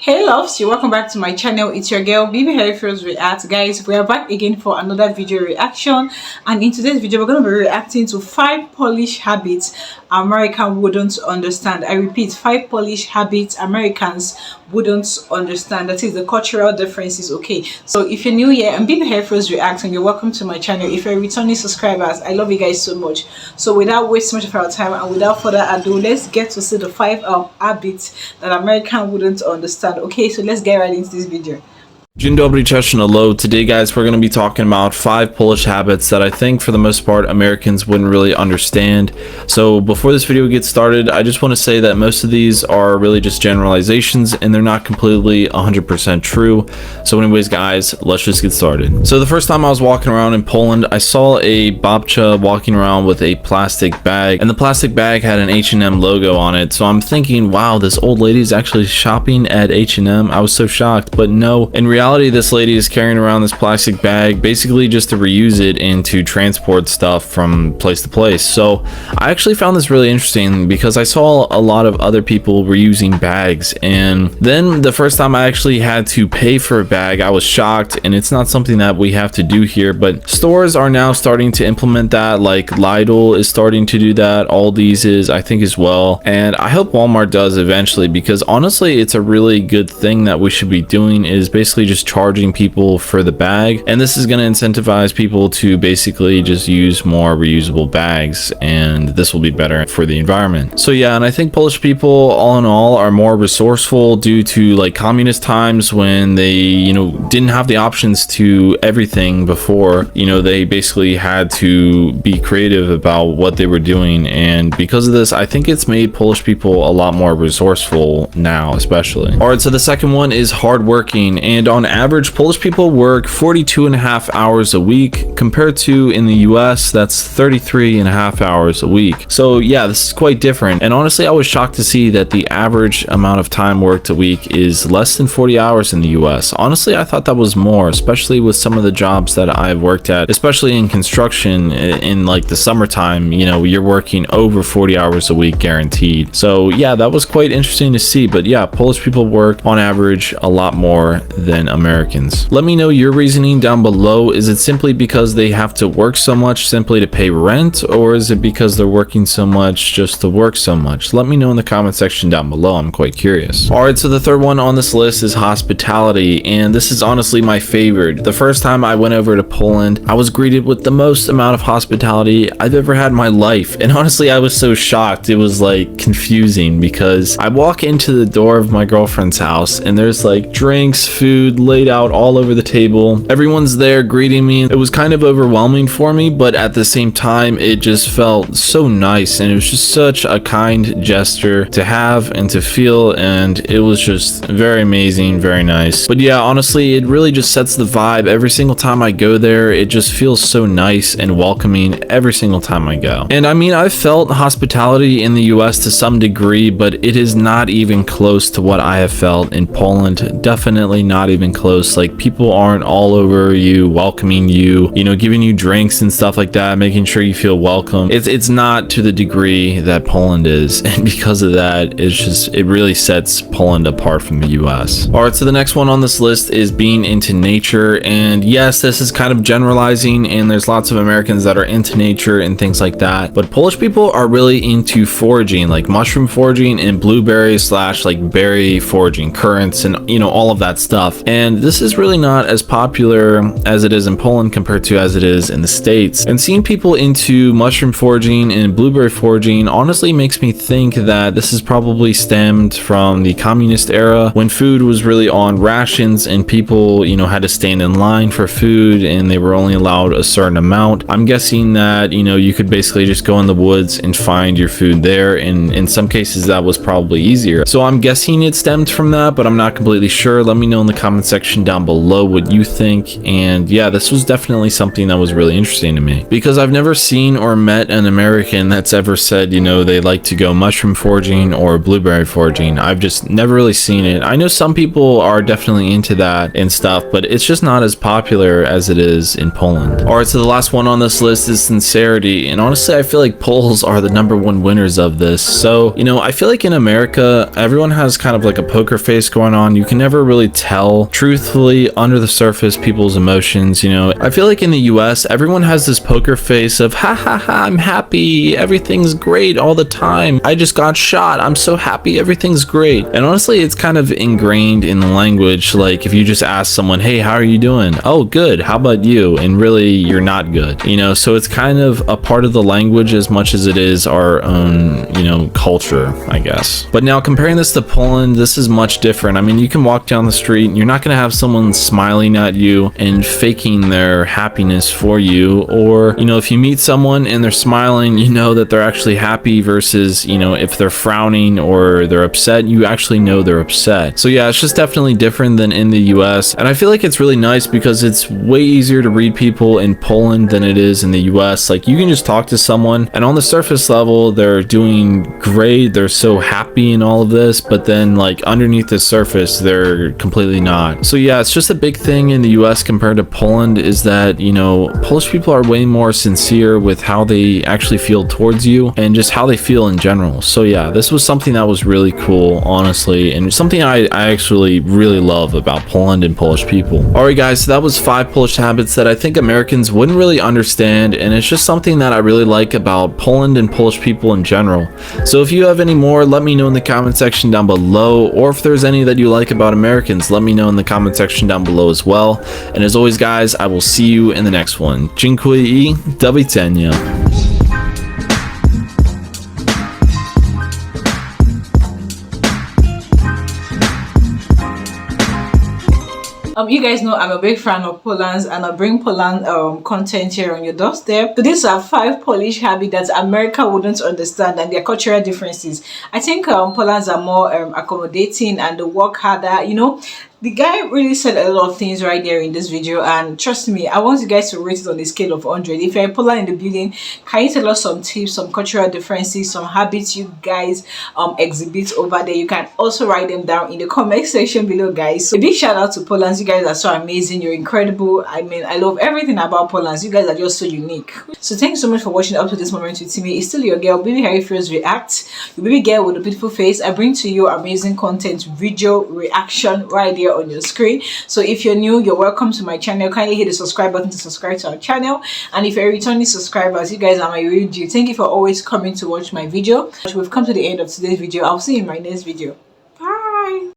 Hey loves, you're welcome back to my channel. It's your girl Baby Hair Feels React. Guys, we are back again for another video reaction, and in today's video we're going to be reacting to 5 Polish habits American wouldn't understand. I repeat, 5 Polish habits Americans wouldn't understand. That is the cultural differences. Okay, so if you're new here, I'm Baby Hair Feels React and you're welcome to my channel. If you're returning subscribers, I love you guys so much. So without wasting much of our time and without further ado, let's get to see the 5 habits that American wouldn't understand. Okay, so let's get right into this video. Dzień dobry, cześć and hello. Today guys, we're going to be talking about 5 Polish habits that I think for the most part Americans wouldn't really understand. So before this video gets started, I just want to say that most of these are really just generalizations and they're not completely 100% true. So anyways guys, let's just get started. So the first time I was walking around in Poland, I saw a babcia walking around with a plastic bag, and the plastic bag had an H&M logo on it. So I'm thinking, wow, this old lady is actually shopping at H&M. I was so shocked, but no, in reality this lady is carrying around this plastic bag basically just to reuse it and to transport stuff from place to place. So I actually found this really interesting because I saw a lot of other people reusing bags, and then the first time I actually had to pay for a bag, I was shocked. And it's not something that we have to do here, but stores are now starting to implement that. Like Lidl is starting to do that, Aldi's is, I think, as well, and I hope Walmart does eventually, because honestly it's a really good thing that we should be doing, is basically just charging people for the bag, and this is going to incentivize people to basically just use more reusable bags, and this will be better for the environment. So yeah, and I think Polish people all in all are more resourceful due to like communist times when they didn't have the options to everything before. They basically had to be creative about what they were doing, and because of this I think it's made Polish people a lot more resourceful now, especially. All right, so the second one is hardworking, and on average Polish people work 42.5 hours a week, compared to in the US that's 33.5 hours a week. So yeah, this is quite different, and honestly I was shocked to see that the average amount of time worked a week is less than 40 hours in the US. Honestly I thought that was more, especially with some of the jobs that I've worked at, especially in construction. In like the summertime, you're working over 40 hours a week guaranteed. So yeah, that was quite interesting to see. But yeah, Polish people work on average a lot more than Americans. Let me know your reasoning down below. Is it simply because they have to work so much simply to pay rent, or is it because they're working so much just to work so much? Let me know in the comment section down below. I'm quite curious. All right, so the third one on this list is hospitality, and this is honestly my favorite. The first time I went over to Poland, I was greeted with the most amount of hospitality I've ever had in my life, and honestly I was so shocked. It was like confusing because I walk into the door of my girlfriend's house and there's like drinks, food laid out all over the table. Everyone's there greeting me. It was kind of overwhelming for me, but at the same time it just felt so nice, and it was just such a kind gesture to have and to feel, and it was just very amazing, very nice. But yeah, honestly it really just sets the vibe. Every single time I go there it just feels so nice and welcoming every single time I go. And I mean, I've felt hospitality in the US to some degree, but it is not even close to what I have felt in Poland. Definitely not even close. Like, people aren't all over you, welcoming you, giving you drinks and stuff like that, making sure you feel welcome. It's not to the degree that Poland is, and because of that, it really sets Poland apart from the US. All right, so the next one on this list is being into nature, and yes, this is kind of generalizing, and there's lots of Americans that are into nature and things like that, but Polish people are really into foraging, like mushroom foraging and blueberry / like berry foraging, currants, and all of that stuff. And this is really not as popular as it is in Poland compared to as it is in the States. And seeing people into mushroom foraging and blueberry foraging honestly makes me think that this is probably stemmed from the communist era, when food was really on rations and people had to stand in line for food and they were only allowed a certain amount. I'm guessing that you could basically just go in the woods and find your food there, and in some cases that was probably easier. So I'm guessing it stemmed from that, but I'm not completely sure. Let me know in the comment section down below what you think. And yeah, this was definitely something that was really interesting to me, because I've never seen or met an American that's ever said, you know, they like to go mushroom foraging or blueberry foraging. I've just never really seen it. I know some people are definitely into that and stuff, but it's just not as popular as it is in Poland. All right, so the last one on this list is Sincerity, and honestly I feel like Poles are the #1 winners of this. So, you know, I feel like in America everyone has kind of like a poker face going on. You can never really tell truthfully under the surface people's emotions. You know, I feel like in the US everyone has this poker face of ha ha ha, I'm happy, everything's great all the time, I just got shot, I'm so happy, everything's great. And honestly it's kind of ingrained in the language. Like if you just ask someone, hey, how are you doing? Oh, good, how about you? And really you're not good, you know. So it's kind of a part of the language as much as it is our own, you know, culture, I guess. But now comparing this to Poland, this is much different. I mean, you can walk down the street and you're not going to have someone smiling at you and faking their happiness for you. Or, you know, if you meet someone and they're smiling, you know that they're actually happy, versus, you know, if they're frowning or they're upset, you actually know they're upset. So yeah, it's just definitely different than in the US. And I feel like it's really nice because it's way easier to read people in Poland than it is in the US. Like you can just talk to someone and on the surface level they're doing great, they're so happy and all of this, but then like underneath the surface they're completely not. So yeah, it's just a big thing in the US compared to Poland, is that, you know, Polish people are way more sincere with how they actually feel towards you and just how they feel in general. So yeah, this was something that was really cool, honestly, and something I actually really love about Poland and Polish people. Alright guys, so that was 5 Polish habits that I think Americans wouldn't really understand, and it's just something that I really like about Poland and Polish people in general. So if you have any more, let me know in the comment section down below, or if there's any that you like about Americans, let me know in the comment section down below as well. And as always guys, I will see you in the next one. Dziękuję I do widzenia. You guys know I'm a big fan of Poland, and I bring Poland content here on your doorstep. So these are 5 Polish habits that America wouldn't understand, and their cultural differences. I think Polands are more accommodating and they work harder, you know. The guy really said a lot of things right there in this video, and trust me, I want you guys to rate it on a scale of 100. If you're in Poland in the building, can you tell us some tips, some cultural differences, some habits you guys exhibit over there? You can also write them down in the comment section below, guys. So a big shout out to Poland. You guys are so amazing, you're incredible. I mean, I love everything about Poland. You guys are just so unique. So thank you so much for watching up to this moment with me. It's still your girl, Baby Harry Feels React, your baby girl with a beautiful face. I bring to you amazing content, video reaction right there on your screen. So if you're new, you're welcome to my channel. Kindly hit the subscribe button to subscribe to our channel, and if you're returning subscribers, you guys are my real G. Thank you for always coming to watch my video. We've come to the end of today's video. I'll see you in my next video.